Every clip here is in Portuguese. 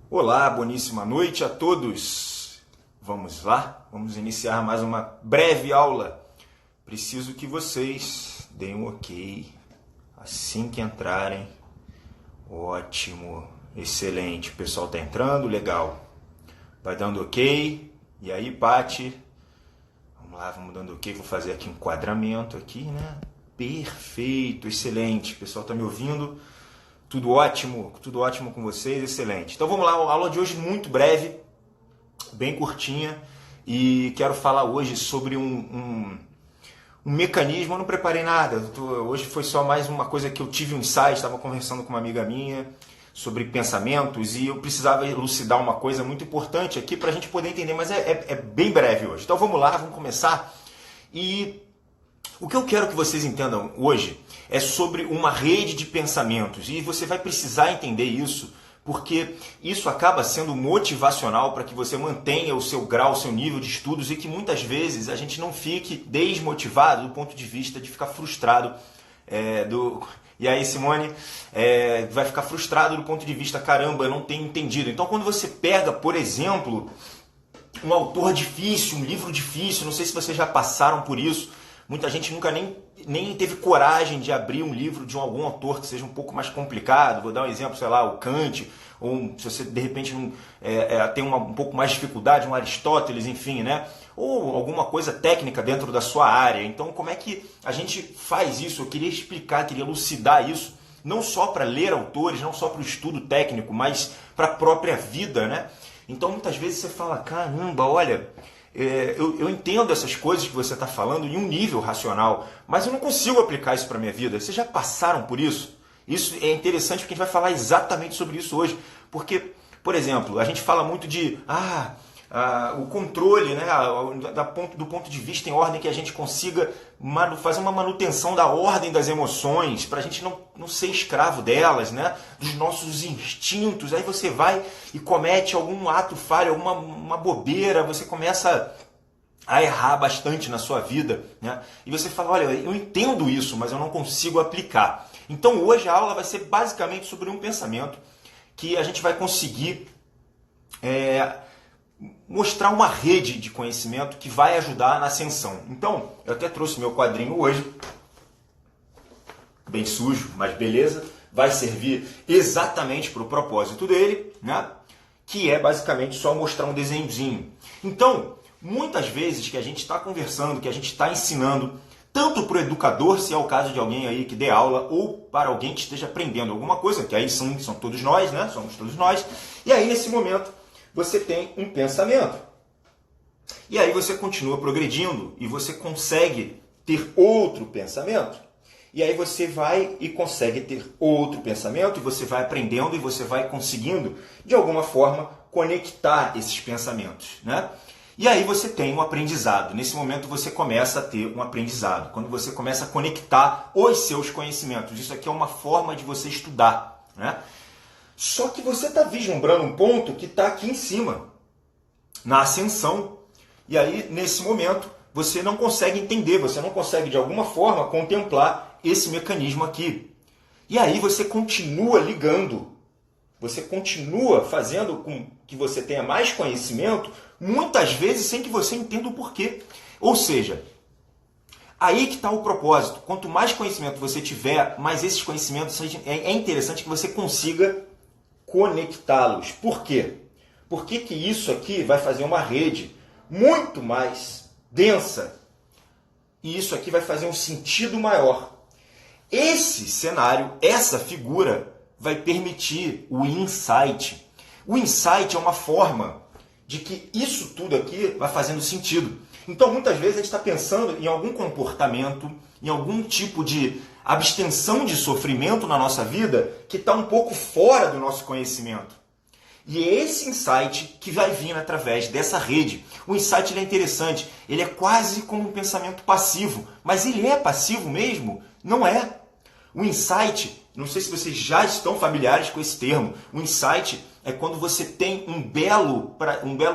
Olá, boníssima noite a todos. Vamos lá? Vamos iniciar mais uma breve aula. Preciso que vocês deem um ok assim que entrarem. Ótimo, excelente. O pessoal está entrando, legal. Vai dando ok. E aí, Pati? Vamos lá, vamos dando ok. Vou fazer aqui um enquadramento aqui, né? Perfeito, excelente. O pessoal está me ouvindo? Tudo ótimo com vocês, excelente. Então vamos lá, a aula de hoje muito breve, bem curtinha, e quero falar hoje sobre um mecanismo. Eu não preparei nada, hoje foi só mais uma coisa que eu tive um insight, estava conversando com uma amiga minha sobre pensamentos e eu precisava elucidar uma coisa muito importante aqui para a gente poder entender, mas é bem breve hoje. Então vamos lá, vamos começar. E o que eu quero que vocês entendam hoje é sobre uma rede de pensamentos, e você vai precisar entender isso, porque isso acaba sendo motivacional para que você mantenha o seu grau, o seu nível de estudos, e que muitas vezes a gente não fique desmotivado do ponto de vista de ficar frustrado. E aí, Simone, vai ficar frustrado do ponto de vista, caramba, eu não tenho entendido. Então, quando você pega, por exemplo, um autor difícil, um livro difícil, não sei se vocês já passaram por isso, muita gente nunca nem teve coragem de abrir um livro de algum autor que seja um pouco mais complicado. Vou dar um exemplo, sei lá, o Kant, ou se você de repente tem um pouco mais de dificuldade, um Aristóteles, enfim, né? Ou alguma coisa técnica dentro da sua área. Então, como é que a gente faz isso? Eu queria explicar, queria elucidar isso, não só para ler autores, não só para o estudo técnico, mas para a própria vida, né? Então, muitas vezes você fala, caramba, olha, eu entendo essas coisas que você está falando em um nível racional, mas eu não consigo aplicar isso para a minha vida. Vocês já passaram por isso? Isso é interessante porque a gente vai falar exatamente sobre isso hoje. Porque, por exemplo, a gente fala muito de o controle, né, do ponto de vista em ordem, que a gente consiga fazer uma manutenção da ordem das emoções, para a gente não ser escravo delas, né, dos nossos instintos. Aí você vai e comete algum ato falho, uma bobeira, você começa a errar bastante na sua vida, né? E você fala, olha, eu entendo isso, mas eu não consigo aplicar. Então hoje a aula vai ser basicamente sobre um pensamento que a gente vai conseguir mostrar uma rede de conhecimento que vai ajudar na ascensão. Então, eu até trouxe meu quadrinho hoje, bem sujo, mas beleza, vai servir exatamente para o propósito dele, né? Que é basicamente só mostrar um desenhozinho. Então, muitas vezes que a gente está conversando, que a gente está ensinando, tanto para o educador, se é o caso de alguém aí que dê aula, ou para alguém que esteja aprendendo alguma coisa, que aí são todos nós, né? Somos todos nós. E aí, nesse momento, você tem um pensamento. E aí você continua progredindo e você consegue ter outro pensamento. E aí você vai e consegue ter outro pensamento, e você vai aprendendo e você vai conseguindo, de alguma forma, conectar esses pensamentos, né? E aí você tem um aprendizado. Nesse momento você começa a ter um aprendizado. Quando você começa a conectar os seus conhecimentos. Isso aqui é uma forma de você estudar, né? Só que você está vislumbrando um ponto que está aqui em cima, na ascensão. E aí, nesse momento, você não consegue entender, você não consegue, de alguma forma, contemplar esse mecanismo aqui. E aí você continua ligando, você continua fazendo com que você tenha mais conhecimento, muitas vezes sem que você entenda o porquê. Ou seja, aí que está o propósito. Quanto mais conhecimento você tiver, mais esses conhecimentos, é interessante que você consiga conectá-los. Por quê? Por que isso aqui vai fazer uma rede muito mais densa? E isso aqui vai fazer um sentido maior. Esse cenário, essa figura, vai permitir o insight. O insight é uma forma de que isso tudo aqui vai fazendo sentido. Então, muitas vezes, a gente está pensando em algum comportamento, em algum tipo de abstenção de sofrimento na nossa vida que está um pouco fora do nosso conhecimento. E é esse insight que vai vir através dessa rede. O insight ele é interessante, ele é quase como um pensamento passivo. Mas ele é passivo mesmo? Não é. O insight, não sei se vocês já estão familiares com esse termo, o insight é quando você tem um belo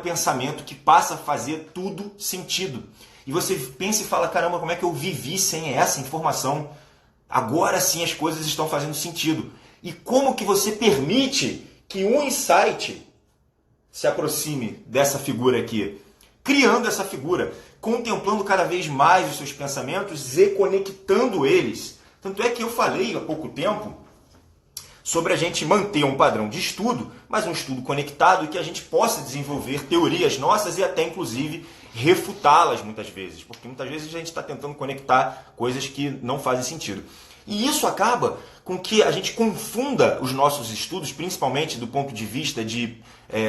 pensamento que passa a fazer tudo sentido. E você pensa e fala, caramba, como é que eu vivi sem essa informação? Agora sim as coisas estão fazendo sentido. E como que você permite que um insight se aproxime dessa figura aqui, criando essa figura, contemplando cada vez mais os seus pensamentos e conectando eles. Tanto é que eu falei há pouco tempo sobre a gente manter um padrão de estudo, mas um estudo conectado e que a gente possa desenvolver teorias nossas e até, inclusive, refutá-las muitas vezes, porque muitas vezes a gente está tentando conectar coisas que não fazem sentido. E isso acaba com que a gente confunda os nossos estudos, principalmente do ponto de vista de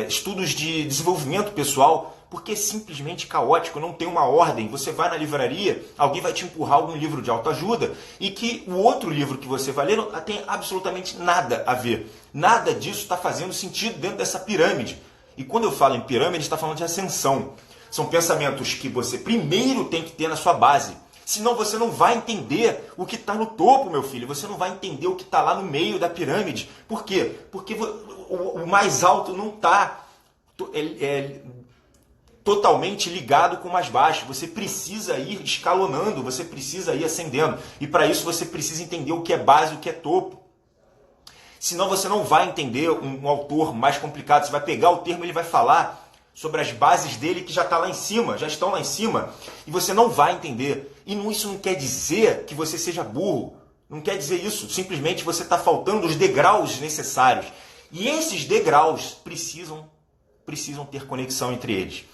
estudos de desenvolvimento pessoal, porque é simplesmente caótico, não tem uma ordem. Você vai na livraria, alguém vai te empurrar algum livro de autoajuda e que o outro livro que você vai ler não tem absolutamente nada a ver. Nada disso está fazendo sentido dentro dessa pirâmide. E quando eu falo em pirâmide, está falando de ascensão. São pensamentos que você primeiro tem que ter na sua base. Senão você não vai entender o que está no topo, meu filho. Você não vai entender o que está lá no meio da pirâmide. Por quê? Porque o mais alto não está totalmente ligado com o mais baixo. Você precisa ir escalonando, você precisa ir ascendendo. E para isso você precisa entender o que é base e o que é topo. Senão você não vai entender um autor mais complicado. Você vai pegar o termo e ele vai falar sobre as bases dele que já está lá em cima, já estão lá em cima, e você não vai entender. E isso não quer dizer que você seja burro, não quer dizer isso, simplesmente você está faltando os degraus necessários. E esses degraus precisam ter conexão entre eles.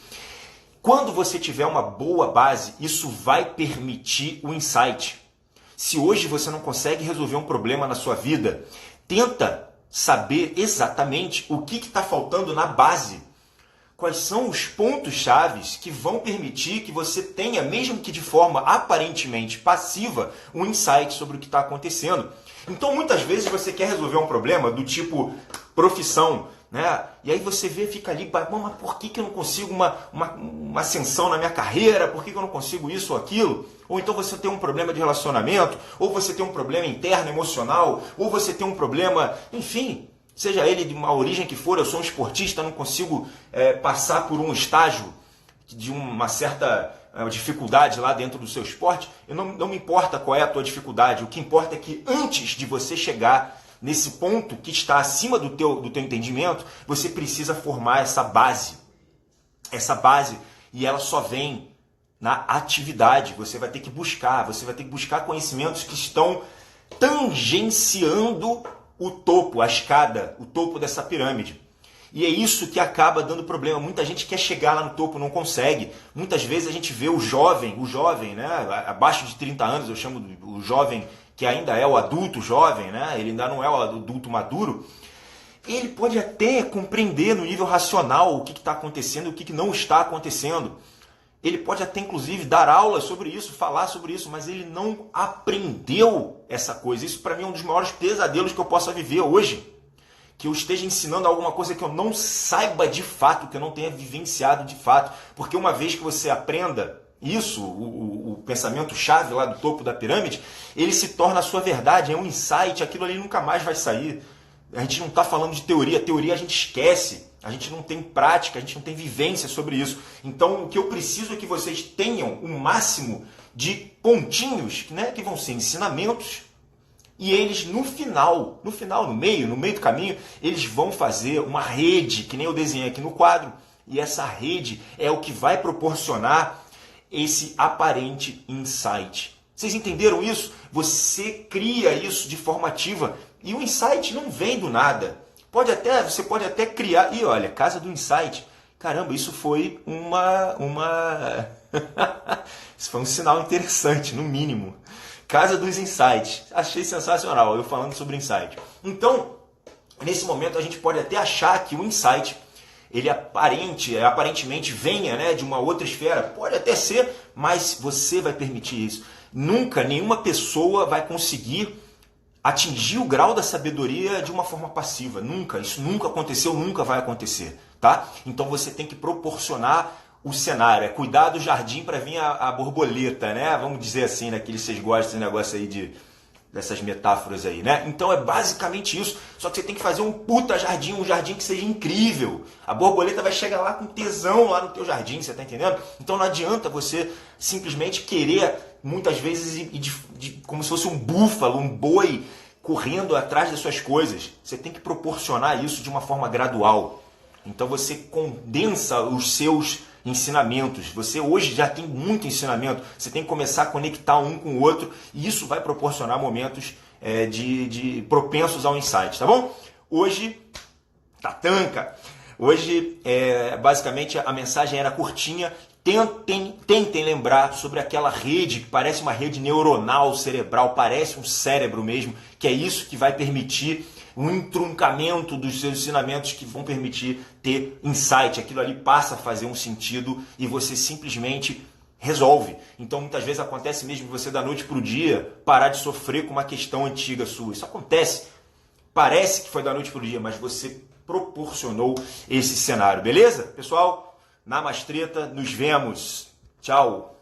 Quando você tiver uma boa base, isso vai permitir o insight. Se hoje você não consegue resolver um problema na sua vida, tenta saber exatamente o que está faltando na base. Quais são os pontos-chave que vão permitir que você tenha, mesmo que de forma aparentemente passiva, um insight sobre o que está acontecendo. Então, muitas vezes você quer resolver um problema do tipo profissão, né? E aí você vê, fica ali, mas por que eu não consigo uma ascensão na minha carreira? Por que eu não consigo isso ou aquilo? Ou então você tem um problema de relacionamento, ou você tem um problema interno, emocional, ou você tem um problema, enfim, seja ele de uma origem que for. Eu sou um esportista, não consigo passar por um estágio de uma certa dificuldade lá dentro do seu esporte. Não me importa qual é a tua dificuldade, o que importa é que antes de você chegar nesse ponto que está acima do teu entendimento, você precisa formar essa base. Essa base, e ela só vem na atividade. Você vai ter que buscar conhecimentos que estão tangenciando o topo, a escada, o topo dessa pirâmide. E é isso que acaba dando problema. Muita gente quer chegar lá no topo, não consegue. Muitas vezes a gente vê o jovem, né, abaixo de 30 anos, eu chamo o jovem que ainda é o adulto jovem, né, ele ainda não é o adulto maduro. Ele pode até compreender no nível racional o que está acontecendo e o que não está acontecendo. Ele pode até, inclusive, dar aulas sobre isso, falar sobre isso, mas ele não aprendeu essa coisa. Isso, para mim, é um dos maiores pesadelos que eu possa viver hoje. Que eu esteja ensinando alguma coisa que eu não saiba de fato, que eu não tenha vivenciado de fato. Porque uma vez que você aprenda isso, o pensamento-chave lá do topo da pirâmide, ele se torna a sua verdade, é um insight, aquilo ali nunca mais vai sair. A gente não está falando de teoria, teoria a gente esquece. A gente não tem prática, a gente não tem vivência sobre isso. Então, o que eu preciso é que vocês tenham o máximo de pontinhos, né, que vão ser ensinamentos, e eles no meio do caminho, eles vão fazer uma rede, que nem eu desenhei aqui no quadro, e essa rede é o que vai proporcionar esse aparente insight. Vocês entenderam isso? Você cria isso de forma ativa, e o insight não vem do nada. Você pode até criar. E olha, Casa do Insight. Caramba, isso foi isso foi um sinal interessante, no mínimo. Casa dos Insights. Achei sensacional eu falando sobre insight. Então, nesse momento a gente pode até achar que o insight ele aparentemente venha, né, de uma outra esfera. Pode até ser, mas você vai permitir isso. Nunca nenhuma pessoa vai conseguir atingir o grau da sabedoria de uma forma passiva. Nunca. Isso nunca aconteceu, nunca vai acontecer. Tá? Então você tem que proporcionar o cenário. É cuidar do jardim para vir a borboleta, né? Vamos dizer assim, né? Que vocês gostam desse negócio aí dessas metáforas aí, né? Então é basicamente isso. Só que você tem que fazer um puta jardim, um jardim que seja incrível. A borboleta vai chegar lá com tesão lá no teu jardim, você tá entendendo? Então não adianta você simplesmente querer, muitas vezes, como se fosse um búfalo, um boi, correndo atrás das suas coisas. Você tem que proporcionar isso de uma forma gradual. Então você condensa os seus ensinamentos. Você hoje já tem muito ensinamento, você tem que começar a conectar um com o outro e isso vai proporcionar momentos de propensos ao insight, tá bom? Hoje, tatanca! Hoje, basicamente, a mensagem era curtinha. Tentem lembrar sobre aquela rede que parece uma rede neuronal cerebral, parece um cérebro mesmo, que é isso que vai permitir um entroncamento dos seus ensinamentos, que vão permitir ter insight. Aquilo ali passa a fazer um sentido e você simplesmente resolve. Então muitas vezes acontece mesmo você da noite para o dia parar de sofrer com uma questão antiga sua. Isso acontece. Parece que foi da noite para o dia, mas você proporcionou esse cenário. Beleza? Pessoal, Namastreta, nos vemos. Tchau.